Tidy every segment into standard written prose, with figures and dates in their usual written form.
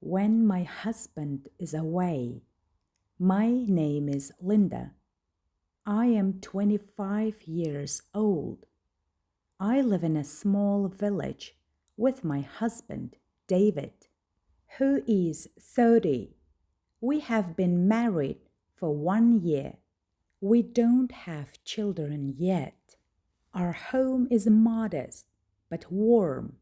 when my husband is away. My name is Linda. I am 25 years old. I live in a small village with my husband, David, who is 30. We have been married for 1 year. We don't have children yet. Our home is modest but warm.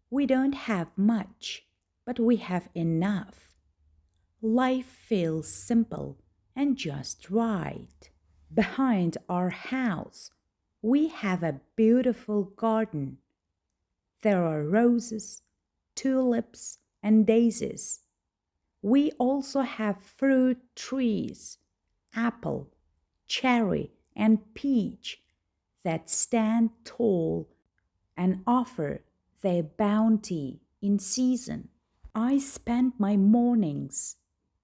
We don't have much, but we have enough. Life feels simple and just right. Behind our house, we have a beautiful garden. There are roses, tulips, and daisies. We also have fruit trees, apple, cherry, and peach that stand tall and offer their bounty in season. I spend my mornings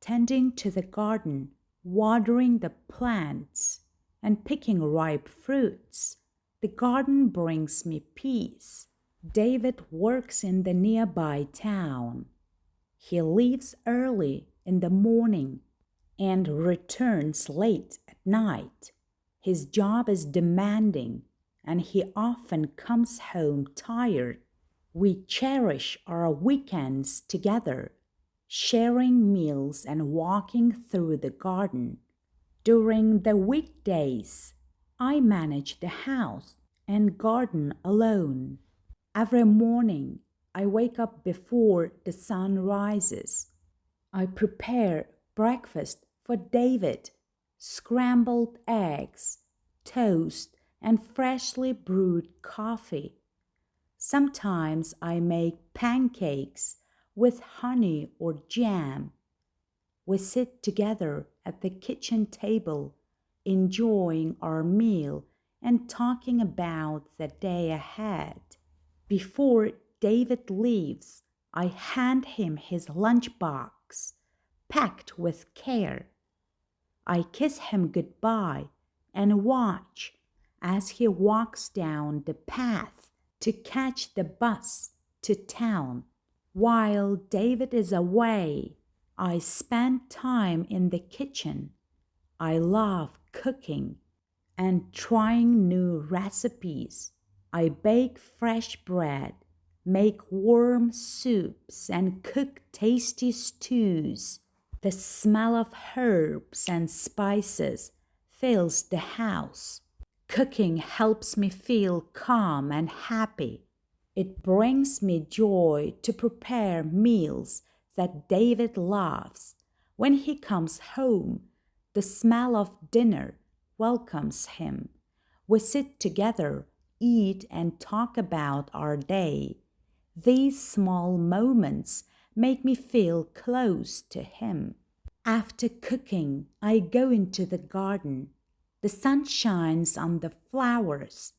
tending to the garden, watering the plants, and picking ripe fruits. The garden brings me peace. David works in the nearby town. He leaves early in the morning and returns late at night. His job is demanding, and he often comes home tired. We cherish our weekends together, sharing meals and walking through the garden. During the weekdays, I manage the house and garden alone. Every morning, I wake up before the sun rises. I prepare breakfast for David: scrambled eggs, toast, and freshly brewed coffee. Sometimes I make pancakes with honey or jam. We sit together at the kitchen table, enjoying our meal and talking about the day ahead. Before David leaves, I hand him his lunchbox, packed with care. I kiss him goodbye and watch as he walks down the path to catch the bus to town. While David is away, I spend time in the kitchen. I love cooking and trying new recipes. I bake fresh bread, make warm soups, and cook tasty stews. The smell of herbs and spices fills the house. Cooking helps me feel calm and happy. It brings me joy to prepare meals that David loves. When he comes home, the smell of dinner welcomes him. We sit together, eat, and talk about our day. These small moments make me feel close to him. After cooking, I go into the garden. The sun shines on the flowers,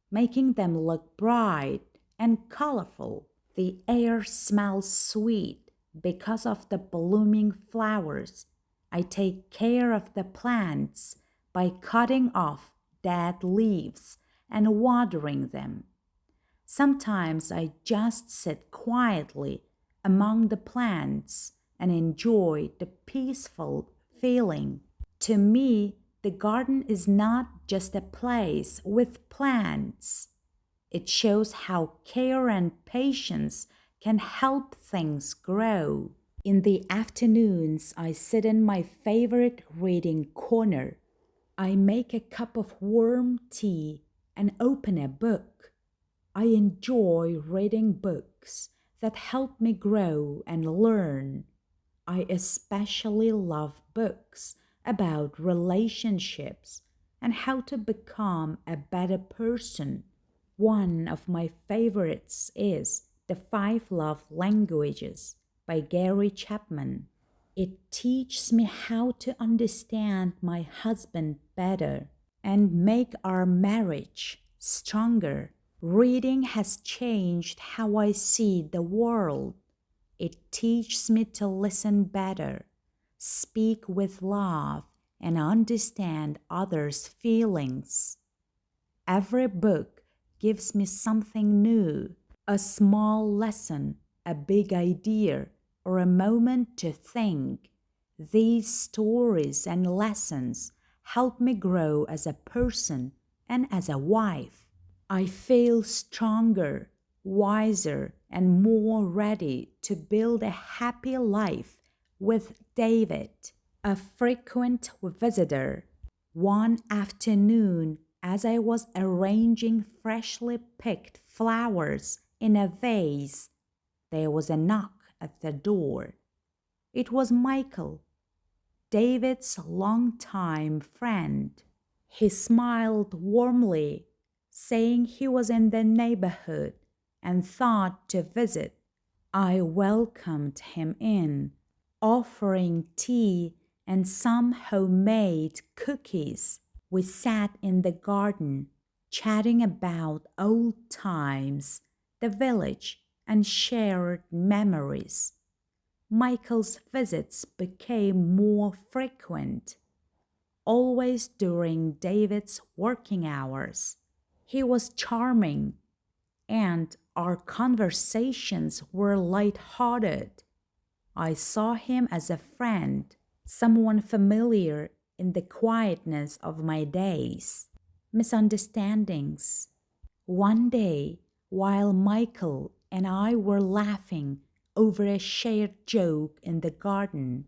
making them look bright and colorful. The air smells sweet because of the blooming flowers. I take care of the plants by cutting off dead leaves and watering them. Sometimes I just sit quietly among the plants and enjoy the peaceful feeling. To me, the garden is not just a place with plants. It shows how care and patience can help things grow. In the afternoons, I sit in my favorite reading corner. I make a cup of warm tea and open a book. I enjoy reading books that help me grow and learn. I especially love books about relationships and how to become a better person. One of my favorites is The 5 Love Languages by Gary Chapman. It teaches me how to understand my husband better and make our marriage stronger. Reading has changed how I see the world. It teaches me to listen better, speak with love, and understand others' feelings. Every book gives me something new, a small lesson, a big idea, or a moment to think. These stories and lessons help me grow as a person and as a wife. I feel stronger, wiser, and more ready to build a happy life with David, a frequent visitor. One afternoon, as I was arranging freshly picked flowers in a vase, there was a knock at the door. It was Michael, David's longtime friend. He smiled warmly, saying he was in the neighborhood and thought to visit. I welcomed him in, offering tea and some homemade cookies. We sat in the garden, chatting about old times, the village, and shared memories. Michael's visits became more frequent, always during David's working hours. He was charming, and our conversations were light-hearted. I saw him as a friend, someone familiar in the quietness of my days. Misunderstandings. One day, while Michael and I were laughing over a shared joke in the garden,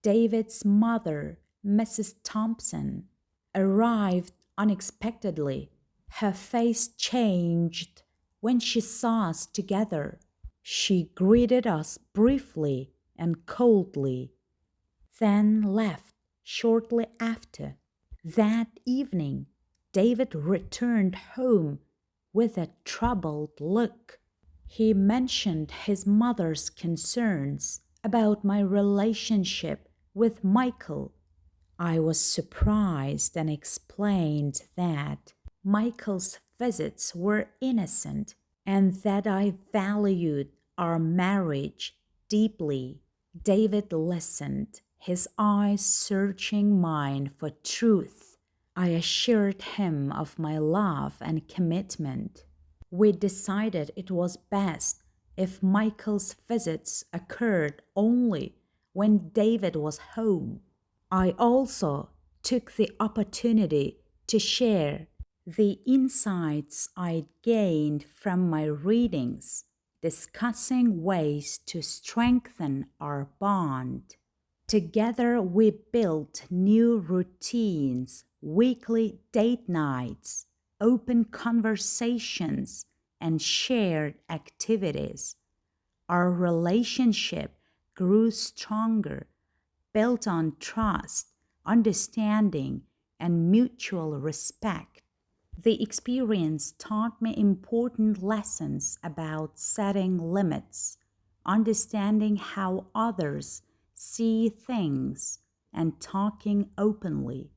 David's mother, Mrs. Thompson, arrived unexpectedly. Her face changed when she saw us together. She greeted us briefly and coldly, then left shortly after. That evening, David returned home with a troubled look. He mentioned his mother's concerns about my relationship with Michael. I was surprised and explained that Michael's visits were innocent and that I valued our marriage deeply. David listened, his eyes searching mine for truth. I assured him of my love and commitment. We decided it was best if Michael's visits occurred only when David was home. I also took the opportunity to share the insights I'd gained from my readings, discussing ways to strengthen our bond. Together, we built new routines, weekly date nights, open conversations, and shared activities. Our relationship grew stronger, built on trust, understanding, and mutual respect. The experience taught me important lessons about setting limits, understanding how others see things, and talking openly.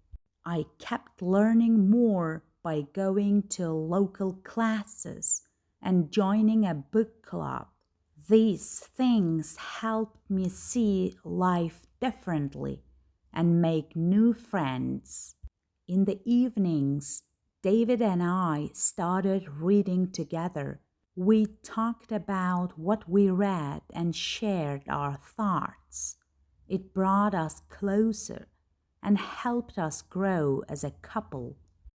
I kept learning more by going to local classes and joining a book club. These things helped me see life differently and make new friends. In the evenings, David and I started reading together. We talked about what we read and shared our thoughts. It brought us closer and helped us grow as a couple.